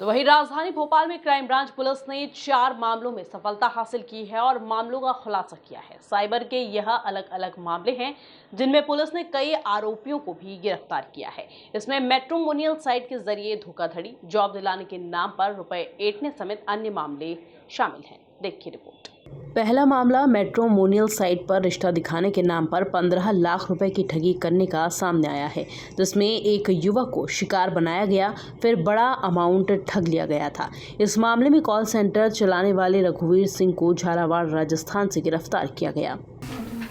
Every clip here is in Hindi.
तो वहीं राजधानी भोपाल में क्राइम ब्रांच पुलिस ने 4 मामलों में सफलता हासिल की है और मामलों का खुलासा किया है। साइबर के यह अलग अलग मामले हैं जिनमें पुलिस ने कई आरोपियों को भी गिरफ्तार किया है। इसमें मैट्रिमोनियल साइट के जरिए धोखाधड़ी, जॉब दिलाने के नाम पर रुपए ऐंठने समेत अन्य मामले शामिल हैं। देखिए रिपोर्ट। पहला मामला मैट्रिमोनियल साइट पर रिश्ता दिखाने के नाम पर 15 लाख रुपए की ठगी करने का सामने आया है, जिसमें एक युवक को शिकार बनाया गया, फिर बड़ा अमाउंट ठग लिया गया था। इस मामले में कॉल सेंटर चलाने वाले रघुवीर सिंह को झालावाड़ राजस्थान से गिरफ्तार किया गया।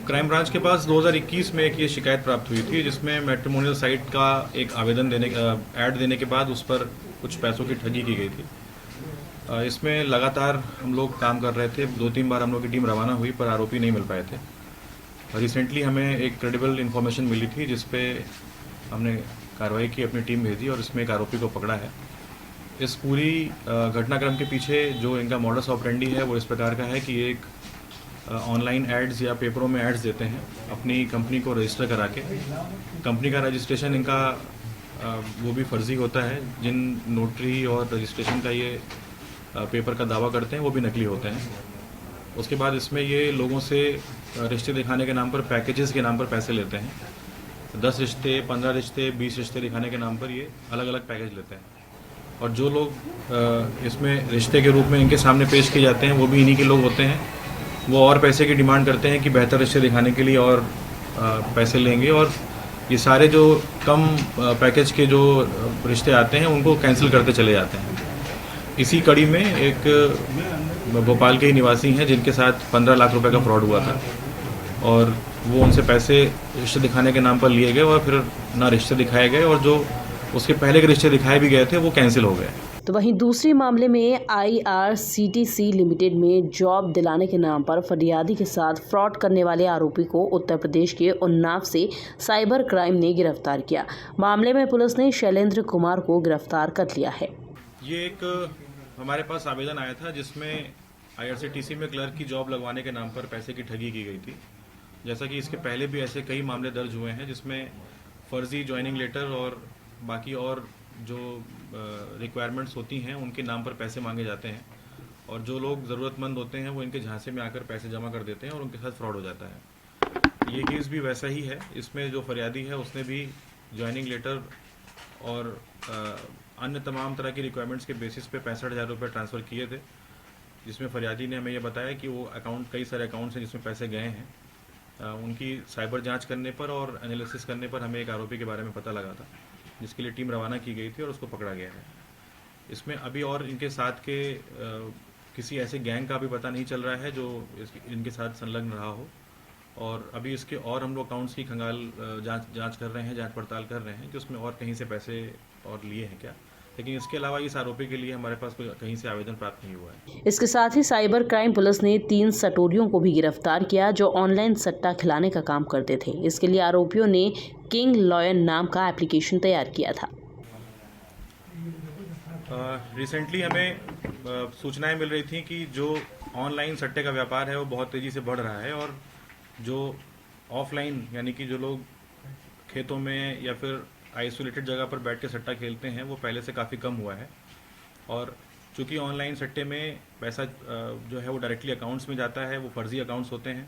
क्राइम ब्रांच के पास 2021 में एक ये शिकायत प्राप्त हुई थी, जिसमें मैट्रिमोनियल साइट का एक आवेदन ऐड देने के बाद उस पर कुछ पैसों की ठगी की गई थी। इसमें लगातार हम लोग काम कर रहे थे। 2-3 बार हम लोग की टीम रवाना हुई पर आरोपी नहीं मिल पाए थे। रिसेंटली हमें एक क्रेडिबल इन्फॉर्मेशन मिली थी, जिस पे हमने कार्रवाई की, अपनी टीम भेजी और इसमें एक आरोपी को पकड़ा है। इस पूरी घटनाक्रम के पीछे जो इनका मॉडस ऑपरेंडी है वो इस प्रकार का है कि एक ऑनलाइन एड्स या पेपरों में एड्स देते हैं अपनी कंपनी को रजिस्टर करा के। कंपनी का रजिस्ट्रेशन इनका वो भी फर्जी होता है। जिन नोटरी और रजिस्ट्रेशन का ये पेपर का दावा करते हैं वो भी नकली होते हैं। उसके बाद इसमें ये लोगों से रिश्ते दिखाने के नाम पर, पैकेजेस के नाम पर पैसे लेते हैं। 10 रिश्ते, 15 रिश्ते, 20 रिश्ते दिखाने के नाम पर ये अलग अलग पैकेज लेते हैं। और जो लोग इसमें रिश्ते के रूप में इनके सामने पेश किए जाते हैं वो भी इन्हीं के लोग होते हैं। वो और पैसे की डिमांड करते हैं कि बेहतर रिश्ते दिखाने के लिए और पैसे लेंगे, और ये सारे जो कम पैकेज के जो रिश्ते आते हैं उनको कैंसिल करते चले जाते हैं। इसी कड़ी में एक भोपाल के ही निवासी हैं जिनके साथ 15 लाख रुपए का फ्रॉड हुआ था, और वो उनसे पैसे रिश्ते दिखाने के नाम पर लिए गए और फिर ना रिश्ते दिखाए गए, और जो उसके पहले के रिश्ते दिखाए भी गए थे वो कैंसिल हो गए। तो वहीं दूसरे मामले में IRCTC लिमिटेड में जॉब दिलाने के नाम पर फरियादी के साथ फ्रॉड करने वाले आरोपी को उत्तर प्रदेश के उन्नाव से साइबर क्राइम ने गिरफ्तार किया। मामले में पुलिस ने शैलेंद्र कुमार को गिरफ्तार कर लिया है। ये एक हमारे पास आवेदन आया था जिसमें IRCTC में क्लर्क की जॉब लगवाने के नाम पर पैसे की ठगी की गई थी। जैसा कि इसके पहले भी ऐसे कई मामले दर्ज हुए हैं जिसमें फर्जी ज्वाइनिंग लेटर और बाकी और जो रिक्वायरमेंट्स होती हैं उनके नाम पर पैसे मांगे जाते हैं, और जो लोग ज़रूरतमंद होते हैं वो इनके झांसे में आकर पैसे जमा कर देते हैं और उनके साथ फ्रॉड हो जाता है। ये केस भी वैसा ही है। इसमें जो फरियादी है उसने भी ज्वाइनिंग लेटर और अन्य तमाम तरह की रिक्वायरमेंट्स के बेसिस पे 65,000 रुपये ट्रांसफ़र किए थे, जिसमें फरियादी ने हमें ये बताया कि वो अकाउंट, कई सारे अकाउंट्स हैं जिसमें पैसे गए हैं। उनकी साइबर जांच करने पर और एनालिसिस करने पर हमें एक आरोपी के बारे में पता लगा था, जिसके लिए टीम रवाना की गई थी और उसको पकड़ा गया है। इसमें अभी और इनके साथ के किसी ऐसे गैंग का भी पता नहीं चल रहा है जो इनके साथ संलग्न रहा हो, और अभी इसके और हम लोग अकाउंट्स की खंगाल जांच कर रहे हैं, जांच पड़ताल कर रहे हैं कि उसमें और कहीं से पैसे और लिए हैं क्या। लेकिन इसके अलावा इस आरोपी के लिए हमारे पास कोई कहीं से आवेदन प्राप्त नहीं हुआ है। इसके साथ ही साइबर क्राइम पुलिस ने 3 सटोरियों को भी गिरफ्तार किया जो ऑनलाइन सट्टा खिलाने का काम करते थे। इसके लिए आरोपियों ने किंग लॉयन नाम का एप्लीकेशन तैयार किया था। रिसेंटली हमें सूचनाएं मिल रही थी कि जो ऑनलाइन सट्टे का व्यापार है वो बहुत तेज़ी से बढ़ रहा है, और जो ऑफलाइन यानी कि जो लोग खेतों में या फिर आइसोलेटेड जगह पर बैठ के सट्टा खेलते हैं वो पहले से काफ़ी कम हुआ है। और चूँकि ऑनलाइन सट्टे में पैसा जो है वो डायरेक्टली अकाउंट्स में जाता है, वो फर्जी अकाउंट्स होते हैं,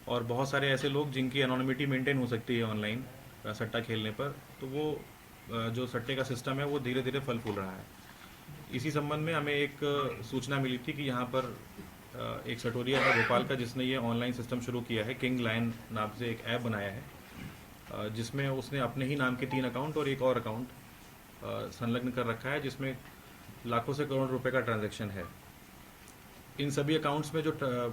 और बहुत सारे ऐसे लोग जिनकी एनोनिमिटी मेंटेन हो सकती है ऑनलाइन सट्टा खेलने पर, तो वो जो सट्टे का सिस्टम है वो धीरे धीरे फल फूल रहा है। इसी संबंध में हमें एक सूचना मिली थी कि यहाँ पर एक सटोरिया है भोपाल का जिसने ये ऑनलाइन सिस्टम शुरू किया है। किंग लायन नाम से एक ऐप बनाया है जिसमें उसने अपने ही नाम के 3 अकाउंट और एक और अकाउंट संलग्न कर रखा है, जिसमें लाखों से करोड़ रुपए का ट्रांजैक्शन है। इन सभी अकाउंट्स में जो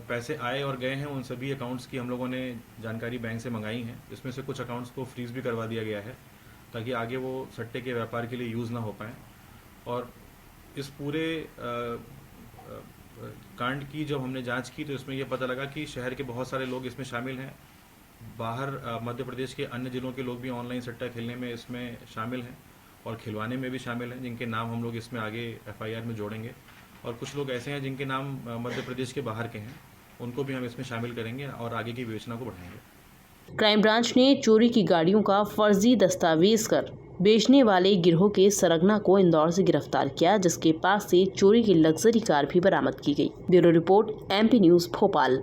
पैसे आए और गए हैं उन सभी अकाउंट्स की हम लोगों ने जानकारी बैंक से मंगाई है। इसमें से कुछ अकाउंट्स को फ्रीज भी करवा दिया गया है ताकि आगे वो सट्टे के व्यापार के लिए यूज़ ना हो पाएँ। और इस पूरे कांड की जब हमने जांच की तो इसमें यह पता लगा कि शहर के बहुत सारे लोग इसमें शामिल हैं। बाहर मध्य प्रदेश के अन्य जिलों के लोग भी ऑनलाइन सट्टा खेलने में इसमें शामिल हैं और खिलवाने में भी शामिल हैं, जिनके नाम हम लोग इसमें आगे FIR में जोड़ेंगे। और कुछ लोग ऐसे हैं जिनके नाम मध्य प्रदेश के बाहर के हैं, उनको भी हम इसमें शामिल करेंगे और आगे की विवेचना को बढ़ाएंगे। क्राइम ब्रांच ने चोरी की गाड़ियों का फर्जी दस्तावेज कर बेचने वाले गिरोह के सरगना को इंदौर से गिरफ्तार किया, जिसके पास से चोरी की लग्जरी कार भी बरामद की गई। Bureau report, MP news Bhopal.